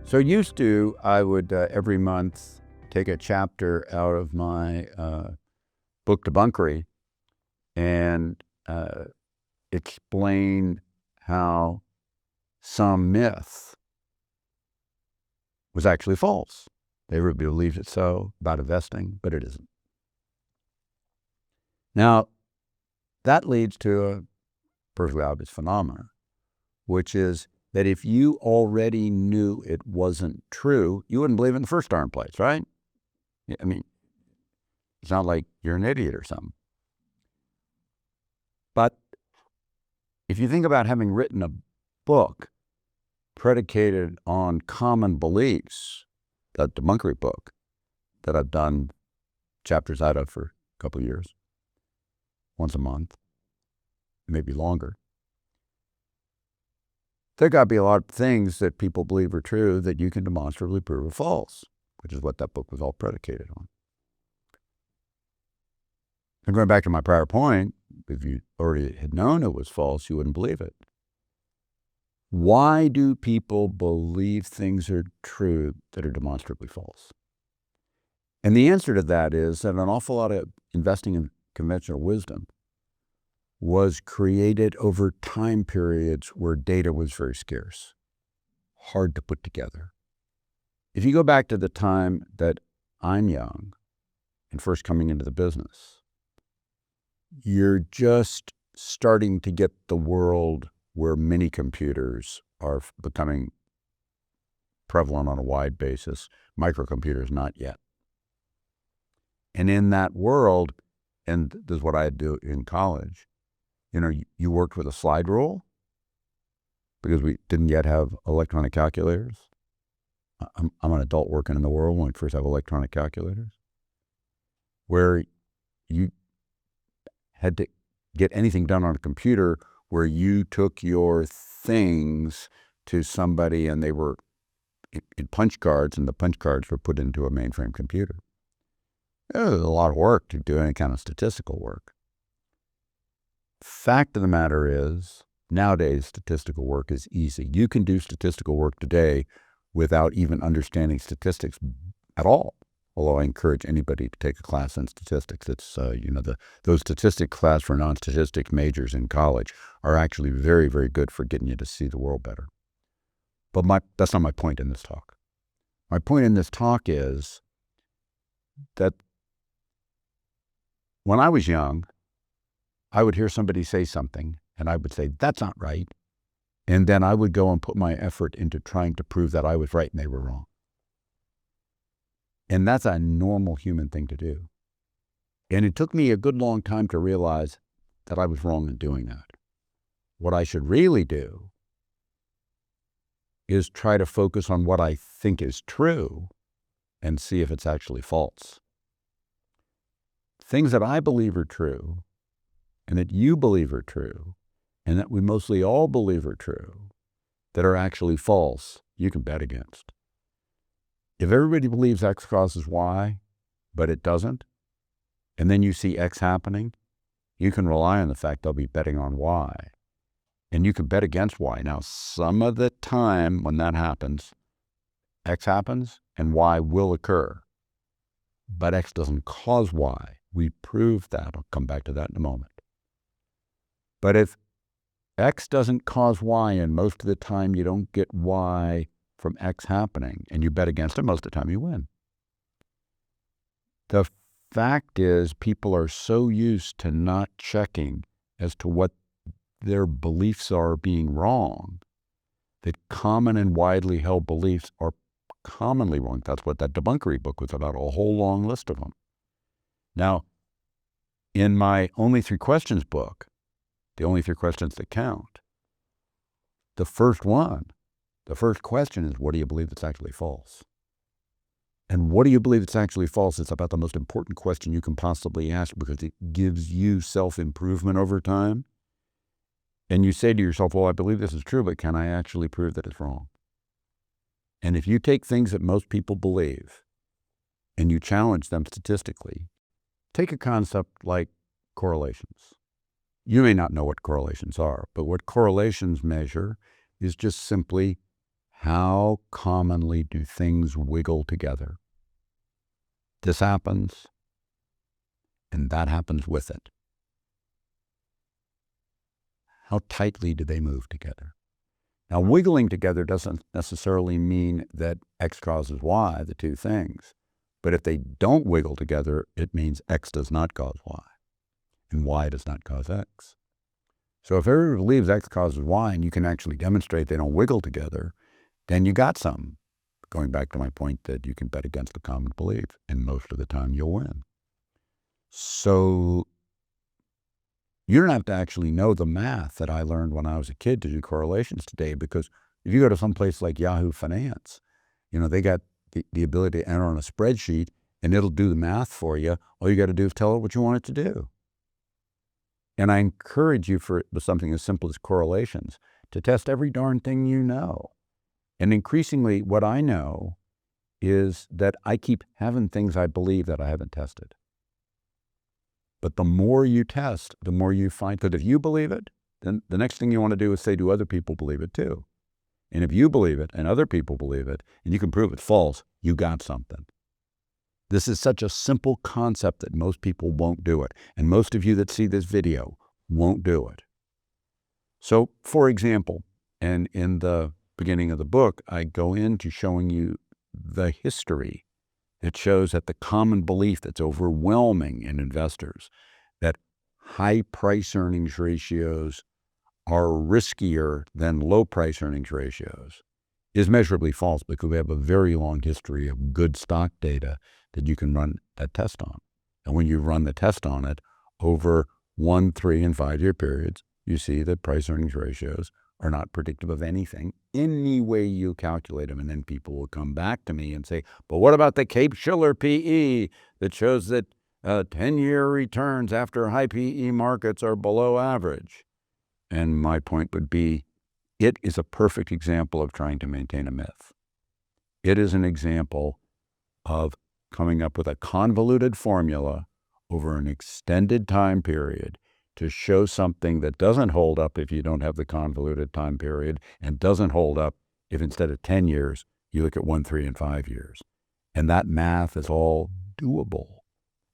So used to, I would every month take a chapter out of my book Debunkery and explain how some myth was actually false. They believed it so about investing, but it isn't. Now, that leads to a perfectly obvious phenomenon, which is that if you already knew it wasn't true, you wouldn't believe it in the first darn place, right? I mean, it's not like you're an idiot or something. But if you think about having written a book predicated on common beliefs, that Debunkery book that I've done chapters out of for a couple of years, once a month, maybe longer, there got to be a lot of things that people believe are true that you can demonstrably prove are false, which is what that book was all predicated on. And going back to my prior point, if you already had known it was false, you wouldn't believe it. Why do people believe things are true that are demonstrably false? And the answer to that is that an awful lot of investing in conventional wisdom was created over time periods where data was very scarce, hard to put together. If you go back to the time that I'm young and first coming into the business, you're just starting to get the world where mini computers are becoming prevalent on a wide basis, microcomputers not yet. And in that world, and this is what I do in college, you worked with a slide rule because we didn't yet have electronic calculators. I'm an adult working in the world when we first have electronic calculators, where you had to get anything done on a computer where you took your things to somebody and they were in punch cards, and the punch cards were put into a mainframe computer. It was a lot of work to do any kind of statistical work. Fact of the matter is, nowadays statistical work is easy. You can do statistical work today without even understanding statistics at all. Although I encourage anybody to take a class in statistics. It's those statistics class for non-statistics majors in college are actually very, very good for getting you to see the world better. But that's not my point in this talk. My point in this talk is that when I was young, I would hear somebody say something and I would say, that's not right. And then I would go and put my effort into trying to prove that I was right and they were wrong. And that's a normal human thing to do. And it took me a good long time to realize that I was wrong in doing that. What I should really do is try to focus on what I think is true and see if it's actually false. Things that I believe are true and that you believe are true and that we mostly all believe are true that are actually false, you can bet against. If everybody believes X causes Y, but it doesn't, and then you see X happening, you can rely on the fact they'll be betting on Y. And you can bet against Y. Now, some of the time when that happens, X happens and Y will occur. But X doesn't cause Y. We proved that. I'll come back to that in a moment. But if X doesn't cause Y and most of the time you don't get Y from X happening, and you bet against it, most of the time you win. The fact is, people are so used to not checking as to what their beliefs are being wrong, that common and widely held beliefs are commonly wrong. That's what that Debunkery book was about, a whole long list of them. Now, in my Only Three Questions book, the only three questions that count, the first question is, what do you believe that's actually false? And what do you believe that's actually false? It's about the most important question you can possibly ask because it gives you self-improvement over time. And you say to yourself, well, I believe this is true, but can I actually prove that it's wrong? And if you take things that most people believe and you challenge them statistically, take a concept like correlations. You may not know what correlations are, but what correlations measure is just simply How commonly do things wiggle together? This happens, and that happens with it. How tightly do they move together? Now, wiggling together doesn't necessarily mean that X causes Y, the two things. But if they don't wiggle together, it means X does not cause Y, and Y does not cause X. So if everybody believes X causes Y, and you can actually demonstrate they don't wiggle together, then you got something. Going back to my point that you can bet against a common belief, and most of the time you'll win. So you don't have to actually know the math that I learned when I was a kid to do correlations today, because if you go to some place like Yahoo Finance, they got the ability to enter on a spreadsheet, and it'll do the math for you. All you got to do is tell it what you want it to do. And I encourage you with something as simple as correlations to test every darn thing you know. And increasingly, what I know is that I keep having things I believe that I haven't tested. But the more you test, the more you find that if you believe it, then the next thing you want to do is say, do other people believe it too? And if you believe it and other people believe it, and you can prove it's false, you got something. This is such a simple concept that most people won't do it. And most of you that see this video won't do it. So, for example, and in the beginning of the book, I go into showing you the history that shows that the common belief that's overwhelming in investors, that high price earnings ratios are riskier than low price earnings ratios, is measurably false, because we have a very long history of good stock data that you can run that test on. And when you run the test on it over 1, 3, and 5-year periods, you see that price earnings ratios are not predictive of anything, any way you calculate them. And then people will come back to me and say, but what about the Cape-Shiller PE that shows that 10-year returns after high PE markets are below average? And my point would be, it is a perfect example of trying to maintain a myth. It is an example of coming up with a convoluted formula over an extended time period to show something that doesn't hold up if you don't have the convoluted time period, and doesn't hold up if instead of 10 years, you look at 1, 3, and 5 years. And that math is all doable.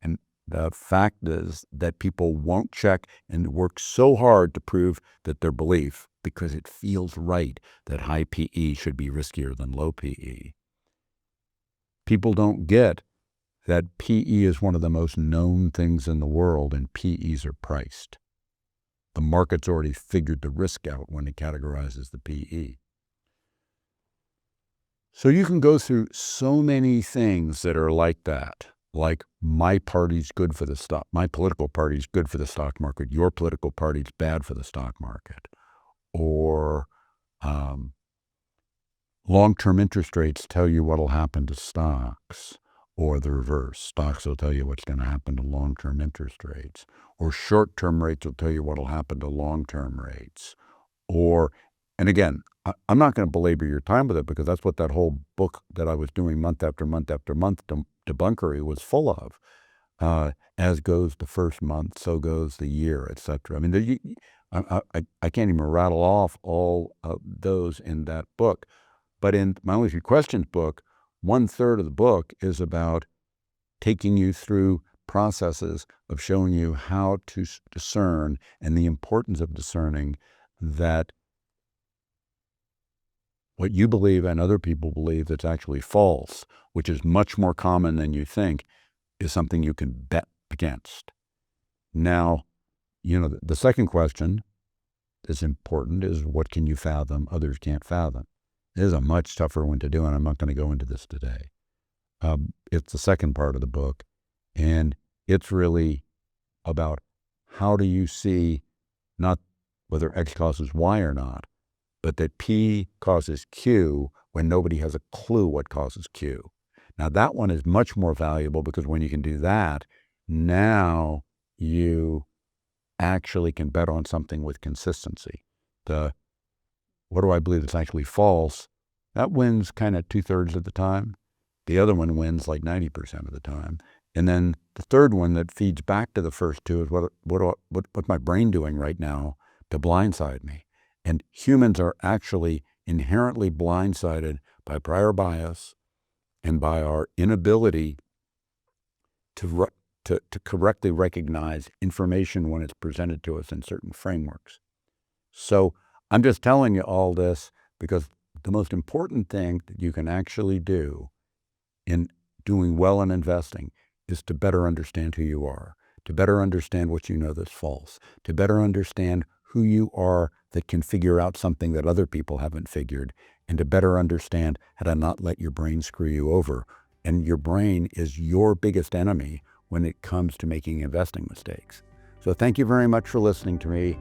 And the fact is that people won't check and work so hard to prove that their belief, because it feels right that high PE should be riskier than low PE. People don't get that PE is one of the most known things in the world, and PEs are priced. The market's already figured the risk out when it categorizes the PE. So you can go through so many things that are like that, like my party's good for the stock, my political party's good for the stock market, your political party's bad for the stock market, or long-term interest rates tell you what will happen to stocks, or the reverse. Stocks will tell you what's going to happen to long-term interest rates, or short-term rates will tell you what will happen to long-term rates. And again, I'm not going to belabor your time with it, because that's what that whole book that I was doing month after month after month, Debunkery, was full of. As goes the first month, so goes the year, etc. I mean, I can't even rattle off all of those in that book. But in my Only 3 Questions book, 1/3 of the book is about taking you through processes of showing you how to discern, and the importance of discerning that what you believe and other people believe that's actually false, which is much more common than you think, is something you can bet against. Now, the second question that's important is, what can you fathom others can't fathom? It is a much tougher one to do, and I'm not going to go into this today. It's the second part of the book, and it's really about how do you see not whether X causes Y or not, but that P causes Q when nobody has a clue what causes Q. Now, that one is much more valuable, because when you can do that, now you actually can bet on something with consistency. What do I believe that's actually false? That wins kind of 2/3 of the time. The other one wins like 90% of the time. And then the third one that feeds back to the first two is, what's my brain doing right now to blindside me? And humans are actually inherently blindsided by prior bias and by our inability to correctly recognize information when it's presented to us in certain frameworks. So I'm just telling you all this because the most important thing that you can actually do in doing well in investing is to better understand who you are, to better understand what you know that's false, to better understand who you are that can figure out something that other people haven't figured, and to better understand how to not let your brain screw you over. And your brain is your biggest enemy when it comes to making investing mistakes. So thank you very much for listening to me.